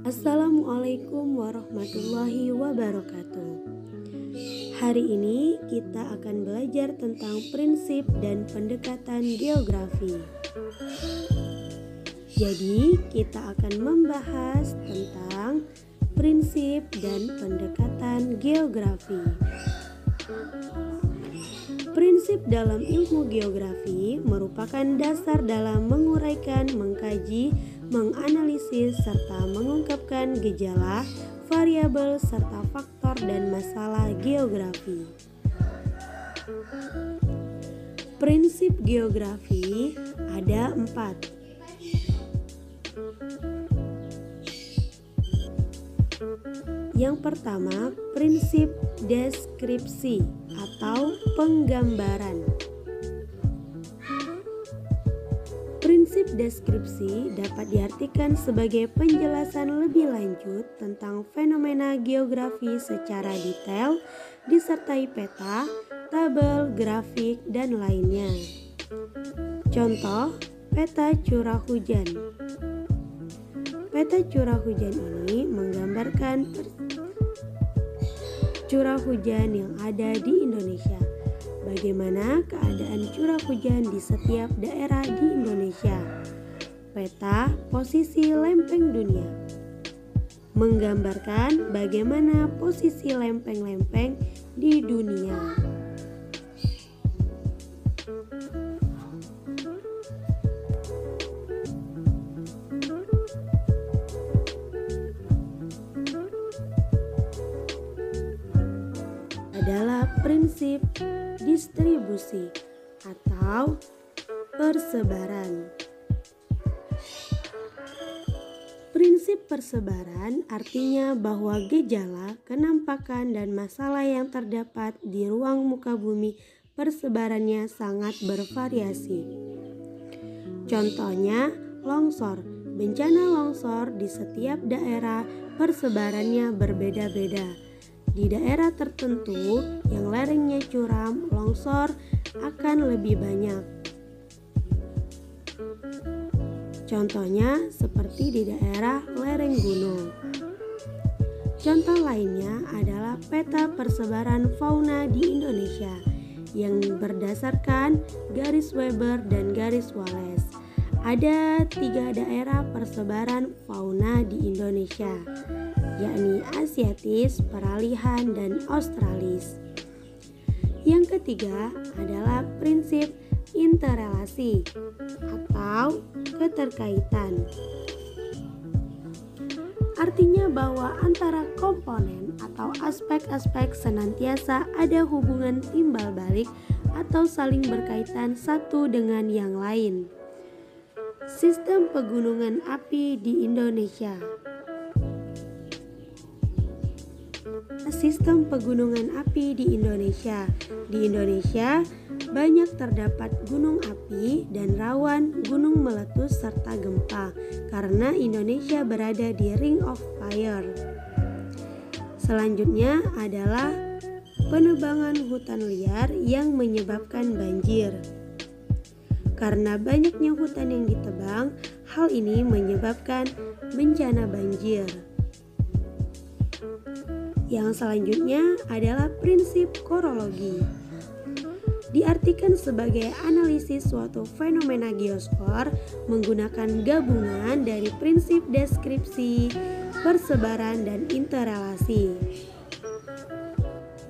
Assalamualaikum warahmatullahi wabarakatuh. Hari ini kita akan belajar tentang prinsip dan pendekatan geografi. Jadi, kita akan membahas tentang prinsip dan pendekatan geografi. Prinsip dalam ilmu geografi merupakan dasar dalam menguraikan, mengkaji, menganalisis, serta mengungkapkan gejala, variabel, serta faktor dan masalah geografi. Prinsip geografi ada 4. Yang pertama, prinsip deskripsi atau penggambaran. Prinsip deskripsi dapat diartikan sebagai penjelasan lebih lanjut tentang fenomena geografi secara detail, disertai peta, tabel, grafik, dan lainnya. Contoh, peta curah hujan. Peta curah hujan ini menggambarkan curah hujan yang ada di Indonesia. Bagaimana keadaan curah hujan di setiap daerah di Indonesia. Peta posisi lempeng dunia menggambarkan bagaimana posisi lempeng-lempeng di dunia. Adalah prinsip distribusi atau persebaran. Prinsip persebaran artinya bahwa gejala, kenampakan, dan masalah yang terdapat di ruang muka bumi persebarannya sangat bervariasi. Contohnya, longsor. Bencana longsor di setiap daerah persebarannya berbeda-beda. Di daerah tertentu yang lerengnya curam, longsor akan lebih banyak. Contohnya seperti di daerah lereng gunung. Contoh lainnya adalah peta persebaran fauna di Indonesia yang berdasarkan garis Weber dan garis Wallace. Ada 3 daerah persebaran fauna di Indonesia, yakni Asiatis, Peralihan, dan Australis. Yang ketiga adalah prinsip interrelasi atau keterkaitan. Artinya bahwa antara komponen atau aspek-aspek senantiasa ada hubungan timbal balik atau saling berkaitan satu dengan yang lain. Sistem pegunungan api di Indonesia. Sistem pegunungan api di Indonesia. Di Indonesia banyak terdapat gunung api dan rawan gunung meletus serta gempa karena Indonesia berada di Ring of Fire. Selanjutnya adalah penebangan hutan liar yang menyebabkan banjir. Karena banyaknya hutan yang ditebang, hal ini menyebabkan bencana banjir. Yang selanjutnya adalah prinsip korologi. Diartikan sebagai analisis suatu fenomena geospor menggunakan gabungan dari prinsip deskripsi, persebaran, dan interrelasi.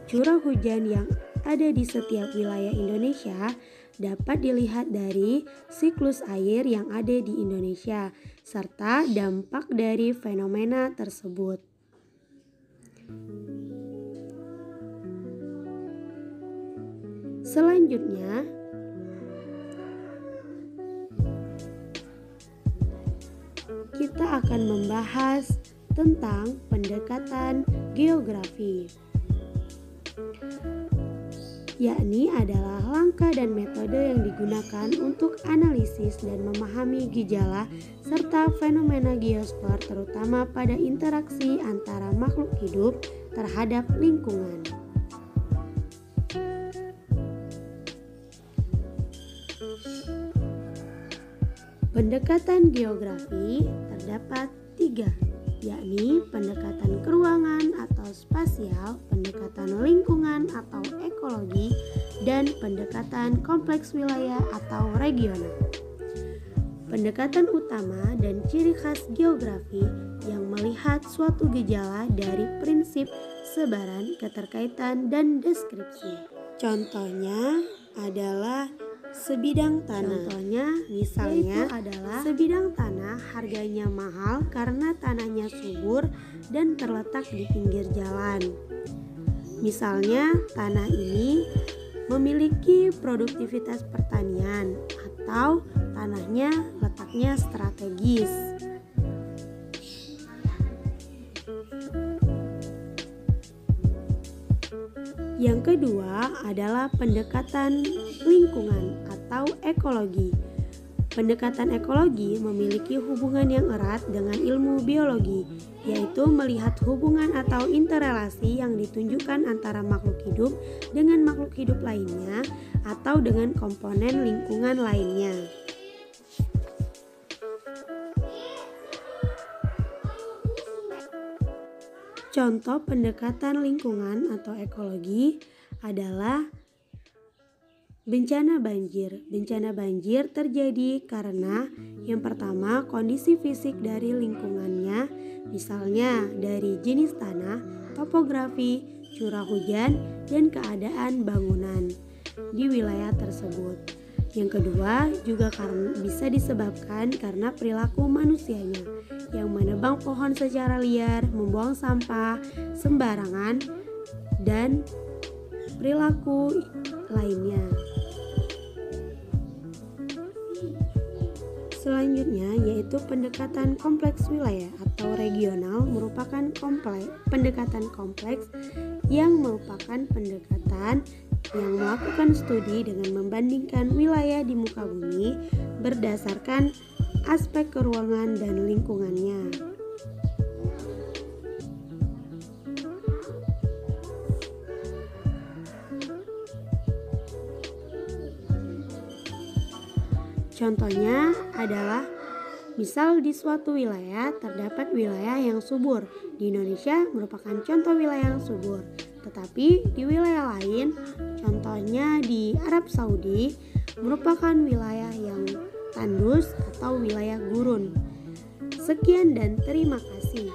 Curah hujan yang ada di setiap wilayah Indonesia dapat dilihat dari siklus air yang ada di Indonesia serta dampak dari fenomena tersebut. Selanjutnya, kita akan membahas tentang pendekatan geografi, yakni adalah langkah dan metode yang digunakan untuk analisis dan memahami gejala serta fenomena geospor terutama pada interaksi antara makhluk hidup terhadap lingkungan. Pendekatan geografi terdapat 3. yakni pendekatan keruangan atau spasial, pendekatan lingkungan atau ekologi, dan pendekatan kompleks wilayah atau regional. Pendekatan utama dan ciri khas geografi yang melihat suatu gejala dari prinsip sebaran, keterkaitan, dan deskripsi. Contohnya adalah sebidang tanah. Misalnya adalah sebidang tanah harganya mahal karena tanahnya subur dan terletak di pinggir jalan. Misalnya tanah ini memiliki produktivitas pertanian atau tanahnya letaknya strategis. Yang kedua adalah pendekatan lingkungan atau ekologi. Pendekatan ekologi memiliki hubungan yang erat dengan ilmu biologi, yaitu melihat hubungan atau interelasi yang ditunjukkan antara makhluk hidup dengan makhluk hidup lainnya atau dengan komponen lingkungan lainnya. Contoh pendekatan lingkungan atau ekologi adalah bencana banjir. Bencana banjir terjadi karena yang pertama kondisi fisik dari lingkungannya, misalnya dari jenis tanah, topografi, curah hujan, dan keadaan bangunan di wilayah tersebut. Yang kedua juga bisa disebabkan karena perilaku manusianya yang menebang pohon secara liar, membuang sampah sembarangan, dan perilaku lainnya. Selanjutnya yaitu pendekatan kompleks wilayah atau regional merupakan pendekatan kompleks yang merupakan pendekatan yang melakukan studi dengan membandingkan wilayah di muka bumi berdasarkan aspek keruangan dan lingkungannya. Contohnya adalah misal di suatu wilayah terdapat wilayah yang subur. Di Indonesia merupakan contoh wilayah yang subur. Tetapi di wilayah lain, contohnya di Arab Saudi, merupakan wilayah yang tandus atau wilayah gurun. Sekian dan terima kasih.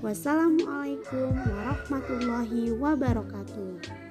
Wassalamualaikum warahmatullahi wabarakatuh.